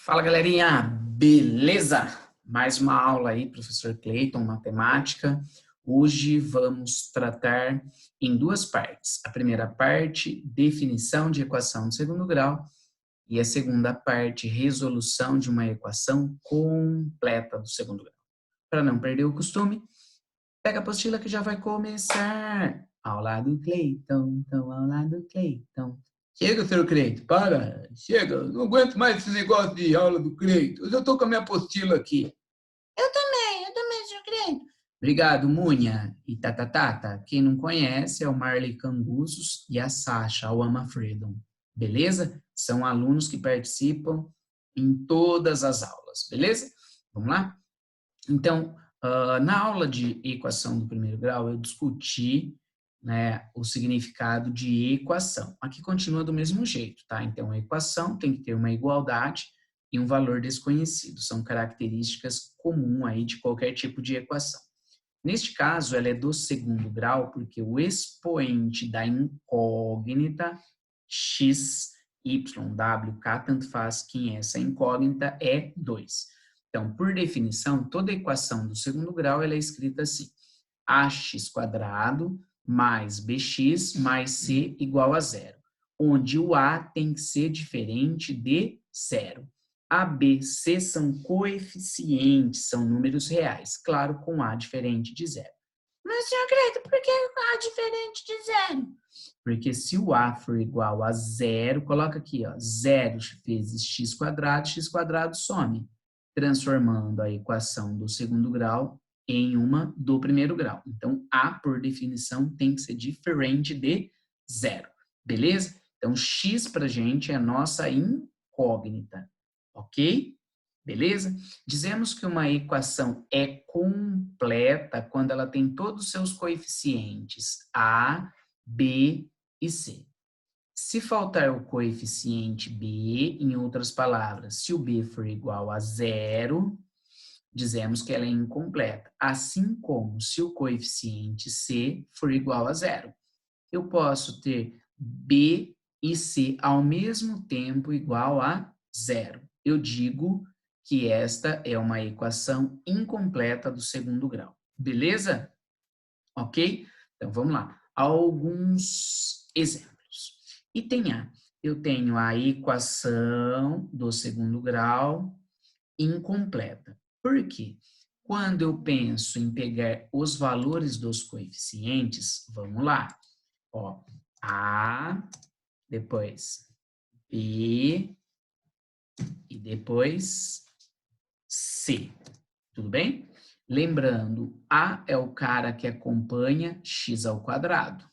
Fala, galerinha, beleza? Mais uma aula aí, professor Clayton, matemática. Hoje vamos tratar em duas partes. A primeira parte, definição de equação de segundo grau, e a segunda parte, resolução de uma equação completa do segundo grau. Para não perder o costume, pega a apostila que já vai começar. Aula do Clayton, aula do Clayton. Chega, senhor Cleito, para, chega, não aguento mais esse negócio de aula do Cleito. Eu já estou com a minha apostila aqui. Eu também, senhor Cleito. Obrigado, Munha e Tatatata. Quem não conhece é o Marley Canguzos e a Sasha, o Ama Freedom. Beleza? São alunos que participam em todas as aulas, beleza? Vamos lá? Então, na aula de equação do primeiro grau, eu discuti, né, o significado de equação. Aqui continua do mesmo jeito, tá? Então, a equação tem que ter uma igualdade e um valor desconhecido. São características comuns aí de qualquer tipo de equação. Neste caso, ela é do segundo grau, porque o expoente da incógnita x, y, w, k, tanto faz quem é essa incógnita, é 2. Então, por definição, toda equação do segundo grau ela é escrita assim: ax quadrado mais bx mais c igual a zero, onde o a tem que ser diferente de zero. A, b, c são coeficientes, são números reais, claro, com a diferente de zero. Mas, senhor Cleito, por que a diferente de zero? Porque se o a for igual a zero, coloca aqui, ó, zero vezes x quadrado some, transformando a equação do segundo grau em uma do primeiro grau. Então, a, por definição, tem que ser diferente de zero, beleza? Então, x pra gente é a nossa incógnita, ok? Beleza? Dizemos que uma equação é completa quando ela tem todos os seus coeficientes a, b e c. Se faltar o coeficiente b, em outras palavras, se o b for igual a zero, dizemos que ela é incompleta. Assim como se o coeficiente c for igual a zero. Eu posso ter b e c ao mesmo tempo igual a zero. Eu digo que esta é uma equação incompleta do segundo grau. Beleza? Ok? Então, vamos lá. Alguns exemplos. Item A. Eu tenho a equação do segundo grau incompleta. Por quê? Quando eu penso em pegar os valores dos coeficientes, vamos lá. Ó, A, depois B e depois C. Tudo bem? Lembrando, A é o cara que acompanha x ao quadrado.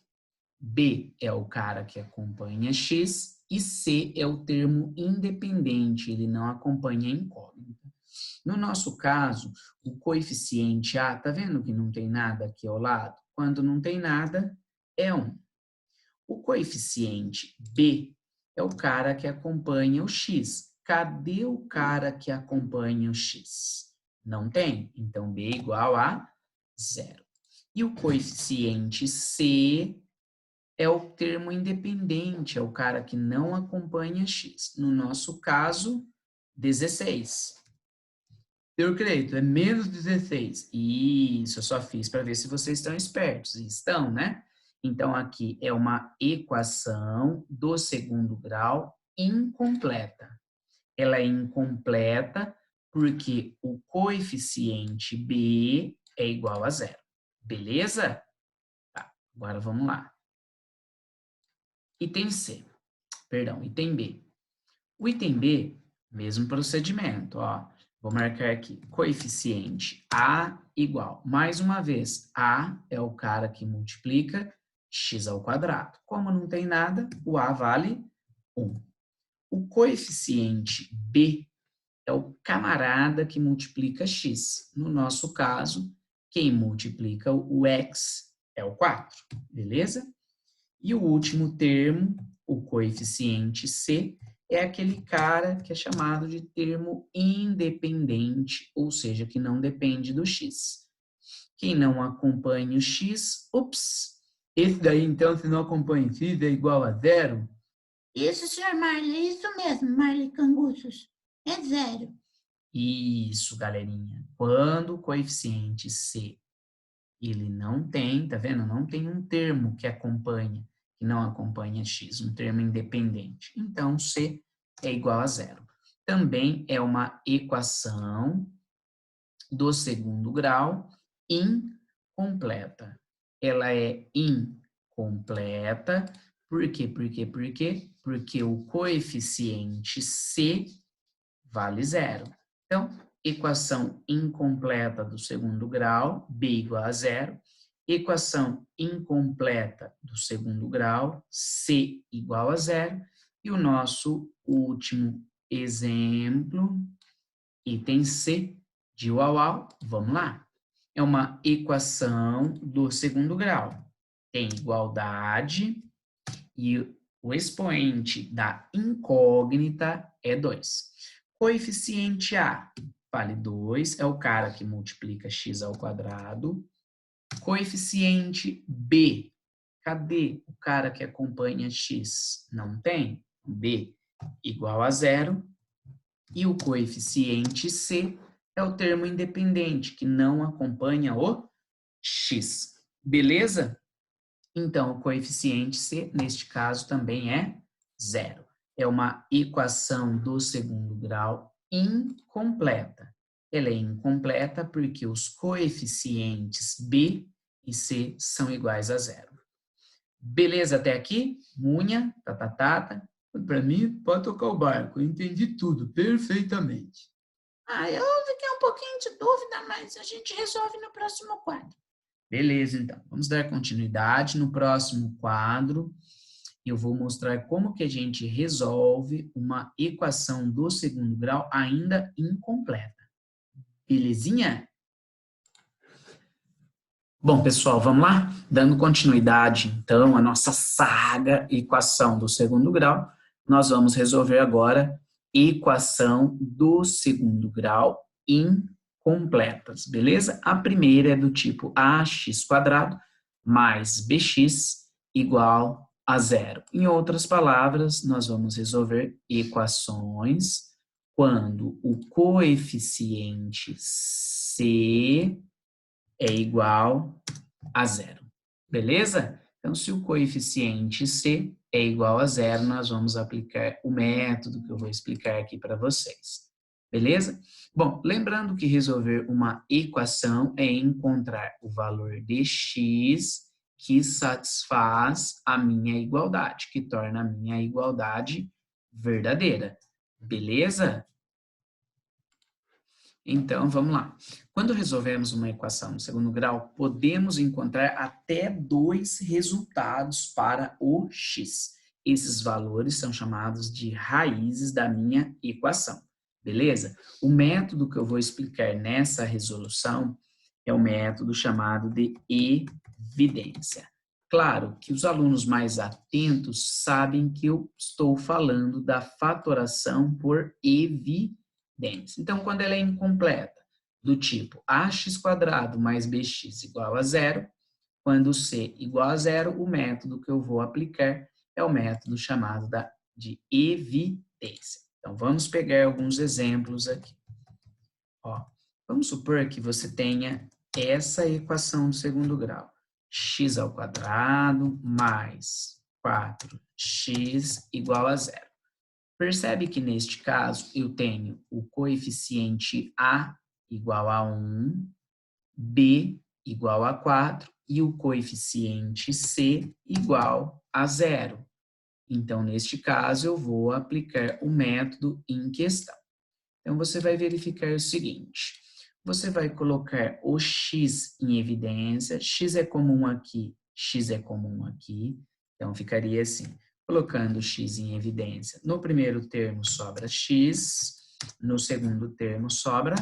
B é o cara que acompanha x e C é o termo independente, ele não acompanha a incógnita. No nosso caso, o coeficiente A, tá vendo que não tem nada aqui ao lado? Quando não tem nada, é 1. O coeficiente B é o cara que acompanha o x. Cadê o cara que acompanha o x? Não tem, então B é igual a 0. E o coeficiente C é o termo independente, é o cara que não acompanha x. No nosso caso, 16. Eu creio, é menos 16. Isso, eu só fiz para ver se vocês estão espertos. E estão, né? Então, aqui é uma equação do segundo grau incompleta. Ela é incompleta porque o coeficiente b é igual a zero. Beleza? Tá, agora vamos lá. Item C. Perdão, item B. O item B, mesmo procedimento, ó. Vou marcar aqui, coeficiente A igual. Mais uma vez, A é o cara que multiplica x ao quadrado. Como não tem nada, o A vale 1. O coeficiente B é o camarada que multiplica x. No nosso caso, quem multiplica o x é o 4, beleza? E o último termo, o coeficiente C, é aquele cara que é chamado de termo independente, ou seja, que não depende do x. Quem não acompanha o x, ups, esse daí então, se não acompanha o x, é igual a zero? Isso, senhor Marley, isso mesmo, Marley Canguços. É 0. Isso, galerinha. Quando o coeficiente C, ele não tem, tá vendo? Não tem um termo que acompanha, que não acompanha x, um termo independente. Então, C é igual a 0. Também é uma equação do segundo grau incompleta. Ela é incompleta, por quê? Porque o coeficiente C vale 0. Então, equação incompleta do segundo grau, B igual a 0. Equação incompleta do segundo grau, C igual a 0. E o nosso último exemplo, item C, de uau, vamos lá. É uma equação do segundo grau. Tem igualdade e o expoente da incógnita é 2. Coeficiente A vale 2, é o cara que multiplica x ao quadrado. Coeficiente B, cadê o cara que acompanha x? Não tem. B igual a 0. E o coeficiente C é o termo independente, que não acompanha o x. Beleza? Então, o coeficiente C, neste caso, também é 0. É uma equação do segundo grau incompleta. Ela é incompleta porque os coeficientes B e C são iguais a 0. Beleza até aqui? Munha, tatatata. Para mim, pode tocar o barco. Eu entendi tudo perfeitamente. Eu fiquei um pouquinho de dúvida, mas a gente resolve no próximo quadro. Beleza, então. Vamos dar continuidade no próximo quadro. Eu vou mostrar como que a gente resolve uma equação do segundo grau ainda incompleta. Belezinha? Bom, pessoal, vamos lá? Dando continuidade, então, à nossa saga equação do segundo grau, nós vamos resolver agora equação do segundo grau incompletas, beleza? A primeira é do tipo ax quadrado mais bx igual a 0. Em outras palavras, nós vamos resolver equações quando o coeficiente c é igual a 0. Beleza? Então, se o coeficiente C é igual a 0, nós vamos aplicar o método que eu vou explicar aqui para vocês. Beleza? Bom, lembrando que resolver uma equação é encontrar o valor de x que satisfaz a minha igualdade, que torna a minha igualdade verdadeira. Beleza? Então, vamos lá. Quando resolvemos uma equação no segundo grau, podemos encontrar até 2 resultados para o x. Esses valores são chamados de raízes da minha equação, beleza? O método que eu vou explicar nessa resolução é o método chamado de evidência. Claro que os alunos mais atentos sabem que eu estou falando da fatoração por evidência. Então, quando ela é incompleta, do tipo ax quadrado mais bx igual a 0, quando c igual a 0, o método que eu vou aplicar é o método chamado de evidência. Então, vamos pegar alguns exemplos aqui. Vamos supor que você tenha essa equação do segundo grau. X ao quadrado mais 4x igual a 0. Percebe que neste caso eu tenho o coeficiente A igual a 1, B igual a 4 e o coeficiente C igual a 0. Então, neste caso, eu vou aplicar o método em questão. Então, você vai verificar o seguinte, você vai colocar o x em evidência, x é comum aqui, x é comum aqui, então ficaria assim, colocando x em evidência. No primeiro termo sobra x, no segundo termo sobra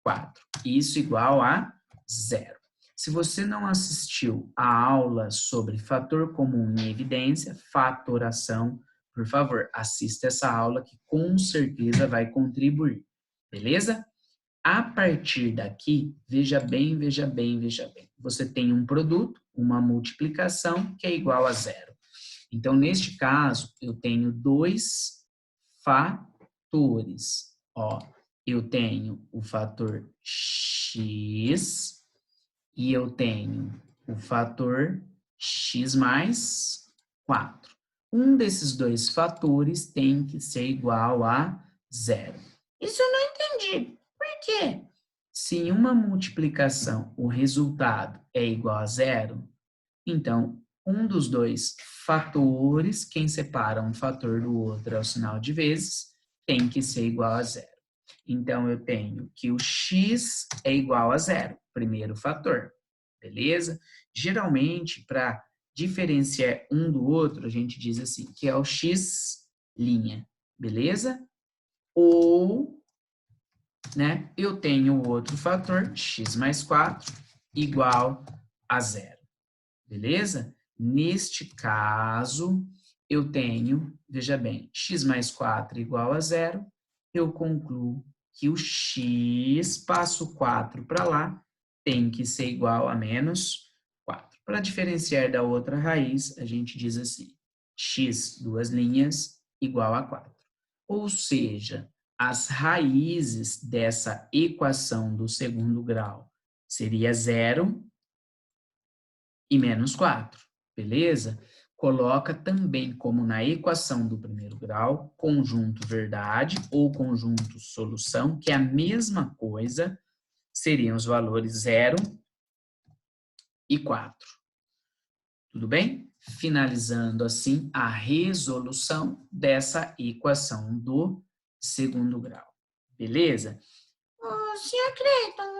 4. Isso igual a 0. Se você não assistiu a aula sobre fator comum em evidência, fatoração, por favor, assista essa aula que com certeza vai contribuir. Beleza? A partir daqui, veja bem, veja bem, veja bem. Você tem um produto, uma multiplicação que é igual a 0. Então, neste caso, eu tenho 2 fatores. Ó, eu tenho o fator x e eu tenho o fator x mais 4. Um desses dois fatores tem que ser igual a zero. Isso eu não entendi. Por quê? Se em uma multiplicação o resultado é igual a zero, então um dos dois fatores, quem separa um fator do outro é o sinal de vezes, tem que ser igual a zero. Então, eu tenho que o x é igual a zero, primeiro fator, beleza? Geralmente, para diferenciar um do outro, a gente diz assim, que é o x', beleza? Ou, né, eu tenho o outro fator, x mais 4, igual a zero, beleza? Neste caso, eu tenho, veja bem, x mais 4 igual a zero, eu concluo que o x, passo 4 para lá, tem que ser igual a menos 4. Para diferenciar da outra raiz, a gente diz assim, x, duas linhas, igual a 4. Ou seja, as raízes dessa equação do segundo grau seria zero e menos 4, beleza? Coloca também como na equação do primeiro grau, conjunto verdade ou conjunto solução, que é a mesma coisa, seriam os valores 0 e 4. Tudo bem? Finalizando assim a resolução dessa equação do segundo grau. Beleza? Senhor Cleiton,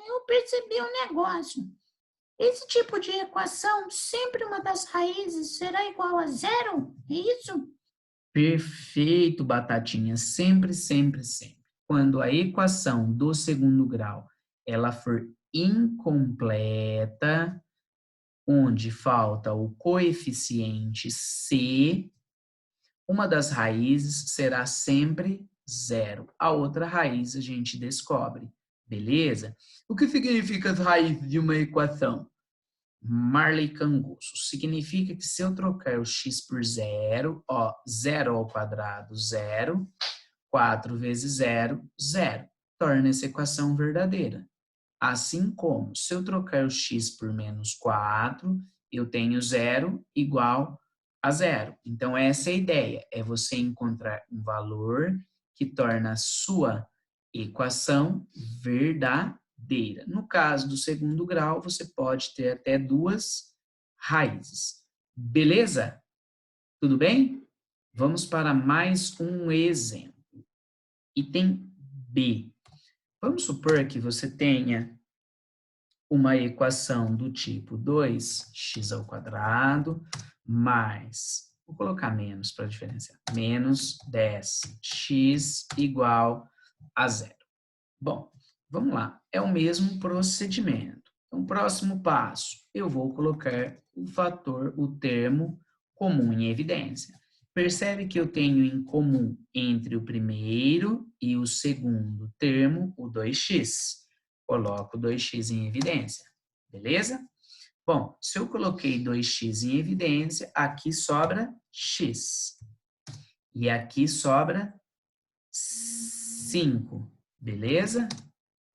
eu percebi um negócio. Esse tipo de equação, sempre uma das raízes será igual a zero? É isso? Perfeito, Batatinha. Sempre, sempre, sempre. Quando a equação do segundo grau ela for incompleta, onde falta o coeficiente c, uma das raízes será sempre zero. A outra raiz a gente descobre, beleza? O que significa as raízes de uma equação? Marley Canguço. Significa que se eu trocar o x por zero, ó, zero ao quadrado, zero, 4 vezes zero, zero. Torna essa equação verdadeira. Assim como, se eu trocar o x por menos 4, eu tenho zero igual a zero. Então, essa é a ideia, é você encontrar um valor que torna a sua equação verdadeira. No caso do segundo grau, você pode ter até duas raízes. Beleza? Tudo bem? Vamos para mais um exemplo. Item B. Vamos supor que você tenha uma equação do tipo 2x ao quadrado mais, vou colocar menos para diferenciar, menos 10x igual a zero. Bom, vamos lá, é o mesmo procedimento. Então, próximo passo, eu vou colocar o fator, o termo comum em evidência. Percebe que eu tenho em comum entre o primeiro e o segundo termo o 2x. Coloco 2x em evidência, beleza? Bom, se eu coloquei 2x em evidência, aqui sobra x. E aqui sobra 5, beleza?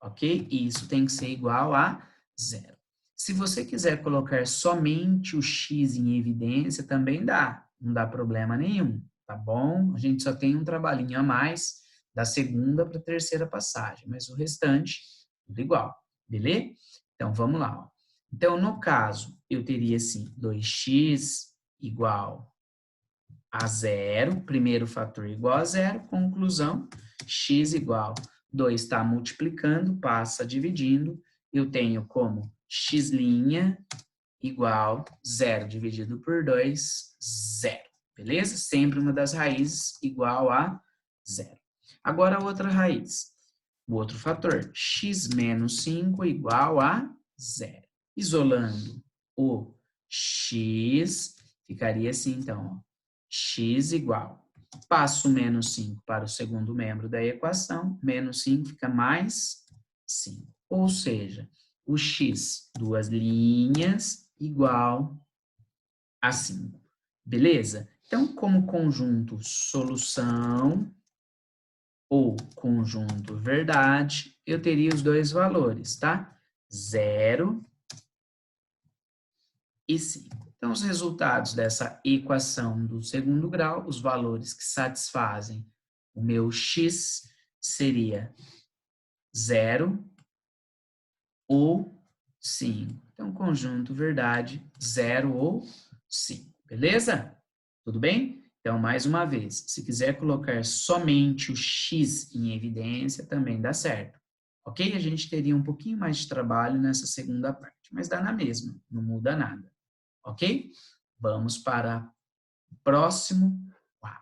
Ok? E isso tem que ser igual a zero. Se você quiser colocar somente o x em evidência, também dá. Não dá problema nenhum, tá bom? A gente só tem um trabalhinho a mais da segunda para a terceira passagem, mas o restante, tudo igual, beleza? Então, vamos lá. Ó. Então, no caso, eu teria assim, 2x igual a zero, primeiro fator igual a zero, conclusão, x igual 2 está multiplicando, passa dividindo, eu tenho como x' igual 0 dividido por 2, 0. Beleza? Sempre uma das raízes igual a 0. Agora a outra raiz. O outro fator, x menos 5 igual a 0. Isolando o x, ficaria assim então, ó, x igual. Passo menos 5 para o segundo membro da equação, menos 5 fica mais 5. Ou seja, o x, duas linhas, igual a 5. Beleza? Então, como conjunto solução, ou conjunto verdade, eu teria os dois valores, tá? 0 e 5. Então, os resultados dessa equação do segundo grau, os valores que satisfazem o meu x, seria 0 ou 5. Então, conjunto verdade, 0 ou 5. Beleza? Tudo bem? Então, mais uma vez, se quiser colocar somente o x em evidência, também dá certo. Ok? A gente teria um pouquinho mais de trabalho nessa segunda parte, mas dá na mesma, não muda nada. Ok? Vamos para o próximo quadro.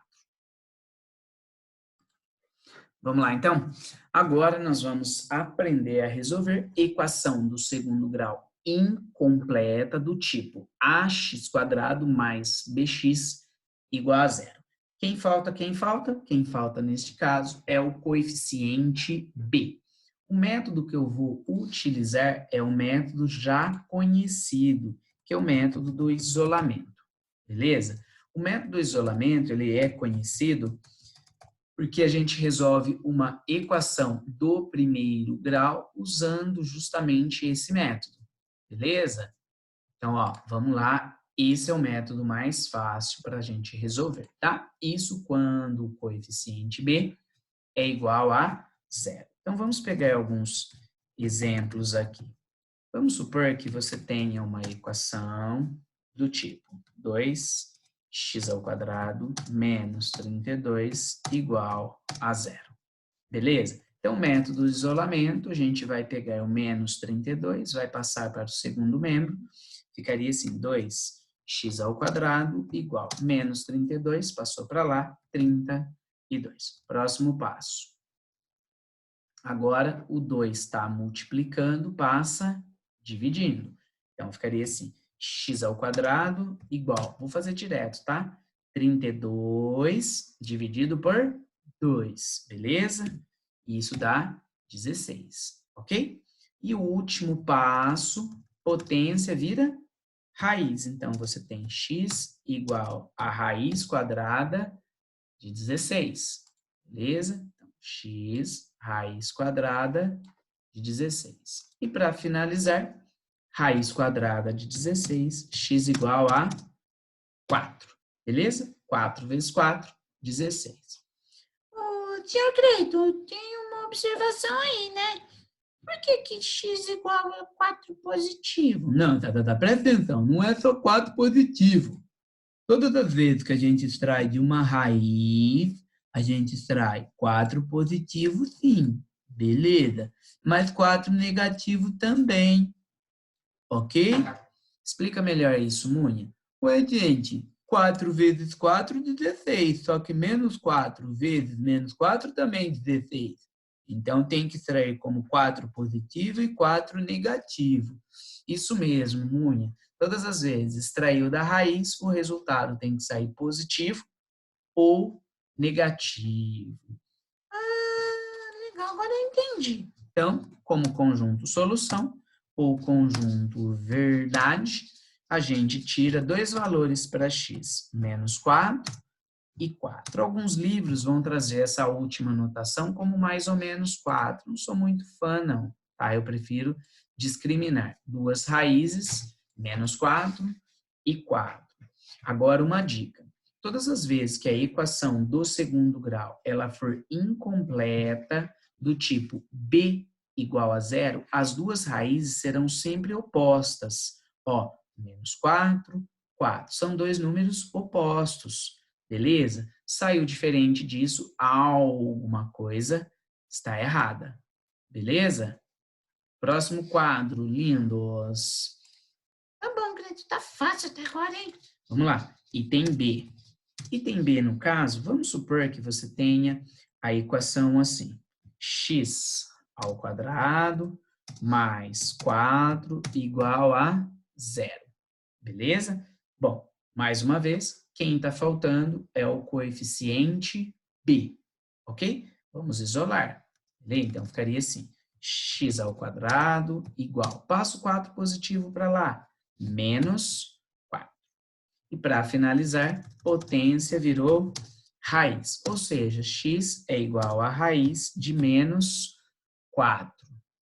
Vamos lá, então? Agora nós vamos aprender a resolver equação do segundo grau incompleta do tipo ax² mais bx igual a zero. Quem falta? Quem falta? Quem falta neste caso é o coeficiente b. O método que eu vou utilizar é o método já conhecido, que é o método do isolamento, beleza? O método do isolamento, ele é conhecido porque a gente resolve uma equação do primeiro grau usando justamente esse método, beleza? Então, ó, vamos lá, esse é o método mais fácil para a gente resolver, tá? Isso quando o coeficiente b é igual a zero. Então, vamos pegar alguns exemplos aqui. Vamos supor que você tenha uma equação do tipo 2x² menos 32 igual a zero. Beleza? Então, método de isolamento, a gente vai pegar o menos 32, vai passar para o segundo membro, ficaria assim, 2x² igual menos 32, passou para lá, 32. Próximo passo. Agora, o 2 está multiplicando, passa dividindo. Então, ficaria assim, x² igual, vou fazer direto, tá? 32 dividido por 2, beleza? Isso dá 16, ok? E o último passo, potência vira raiz. Então, você tem x igual a raiz quadrada de 16, beleza? Então, x raiz quadrada de 16. E para finalizar, raiz quadrada de 16, x igual a 4, beleza? 4 vezes 4, 16. Ô, tio Cleiton, tem uma observação aí, né? Por que x igual a 4 positivo? Não, presta atenção, não é só 4 positivo. Todas as vezes que a gente extrai de uma raiz, a gente extrai 4 positivo, sim, beleza? Mas 4 negativo também, ok? Explica melhor isso, Munha. Ué, gente, 4 vezes 4, 16, só que menos 4 vezes menos 4 também 16. Então, tem que extrair como 4 positivo e 4 negativo. Isso mesmo, Munha. Todas as vezes extraiu da raiz, o resultado tem que sair positivo ou negativo. Ah, legal, agora eu entendi. Então, como conjunto solução ou conjunto verdade, a gente tira dois valores para x, menos 4 e 4. Alguns livros vão trazer essa última notação como mais ou menos 4. Não sou muito fã, não. Tá? Eu prefiro discriminar duas raízes, menos 4 e 4. Agora, uma dica. Todas as vezes que a equação do segundo grau ela for incompleta, do tipo b igual a zero, as duas raízes serão sempre opostas. Ó, menos 4, 4. São dois números opostos, beleza? Saiu diferente disso, alguma coisa está errada, beleza? Próximo quadro, lindos. Tá bom, Cleiton, tá fácil até agora, hein? Vamos lá, item B. Item B, no caso, vamos supor que você tenha a equação assim, x² mais 4 igual a zero, beleza? Bom, mais uma vez, quem está faltando é o coeficiente b, ok? Vamos isolar, beleza? Então, ficaria assim, x² igual, passo 4 positivo para lá, menos 4. E para finalizar, potência virou raiz, ou seja, x é igual a raiz de menos 4,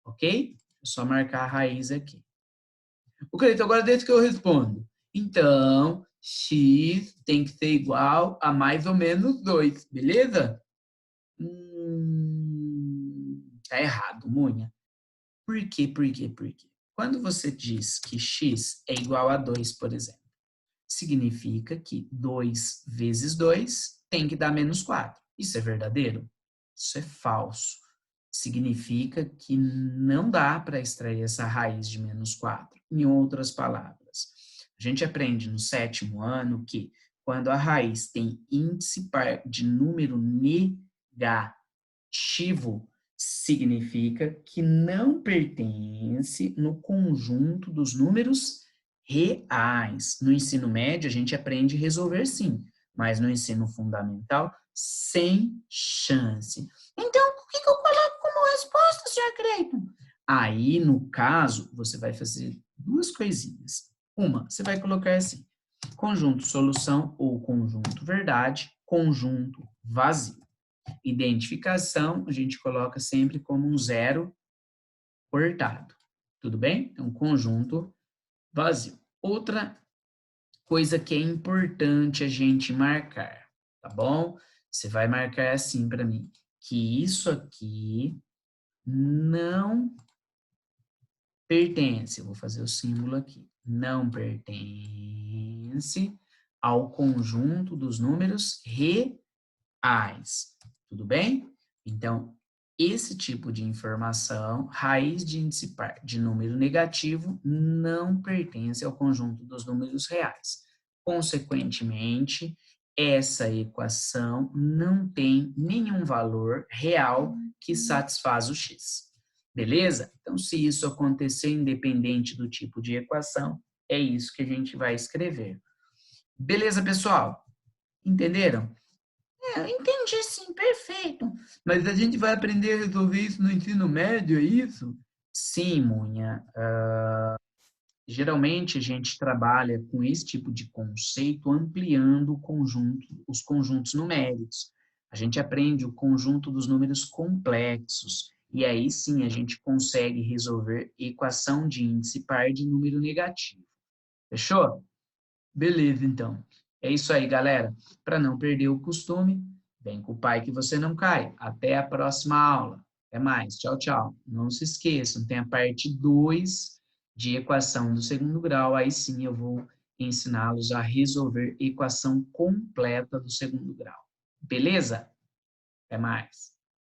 ok? É só marcar a raiz aqui. O Cleiton, agora deixa que eu respondo. Então, x tem que ser igual a mais ou menos 2, beleza? Tá errado, Munha. Por quê? Quando você diz que x é igual a 2, por exemplo, significa que 2 vezes 2 tem que dar menos 4. Isso é verdadeiro? Isso é falso. Significa que não dá para extrair essa raiz de menos 4. Em outras palavras, a gente aprende no 7º ano que quando a raiz tem índice par de número negativo, significa que não pertence no conjunto dos números reais. No ensino médio, a gente aprende a resolver sim, mas no ensino fundamental, sem chance. Então, o que eu coloco como resposta, Sr. Cleiton? Aí, no caso, você vai fazer duas coisinhas. Uma, você vai colocar assim, conjunto solução ou conjunto verdade, conjunto vazio. Identificação, a gente coloca sempre como um 0 cortado. Tudo bem? Então, conjunto vazio. Outra coisa que é importante a gente marcar, tá bom? Você vai marcar assim para mim, que isso aqui não pertence, eu vou fazer o símbolo aqui, não pertence ao conjunto dos números reais, tudo bem? Então, esse tipo de informação, raiz de índice par de número negativo, não pertence ao conjunto dos números reais. Consequentemente, essa equação não tem nenhum valor real que satisfaz o x. Beleza? Então, se isso acontecer independente do tipo de equação, é isso que a gente vai escrever. Beleza, pessoal? Entenderam? Eu entendi sim, perfeito. Mas a gente vai aprender a resolver isso no ensino médio, é isso? Sim, Munha. Geralmente a gente trabalha com esse tipo de conceito ampliando os conjuntos numéricos. A gente aprende o conjunto dos números complexos. E aí sim a gente consegue resolver equação de índice par de número negativo. Fechou? Beleza, então. É isso aí, galera. Para não perder o costume, vem com o pai que você não cai. Até a próxima aula. Até mais. Tchau, tchau. Não se esqueçam, tem a parte 2 de equação do 2º grau. Aí sim eu vou ensiná-los a resolver equação completa do 2º grau. Beleza? Até mais.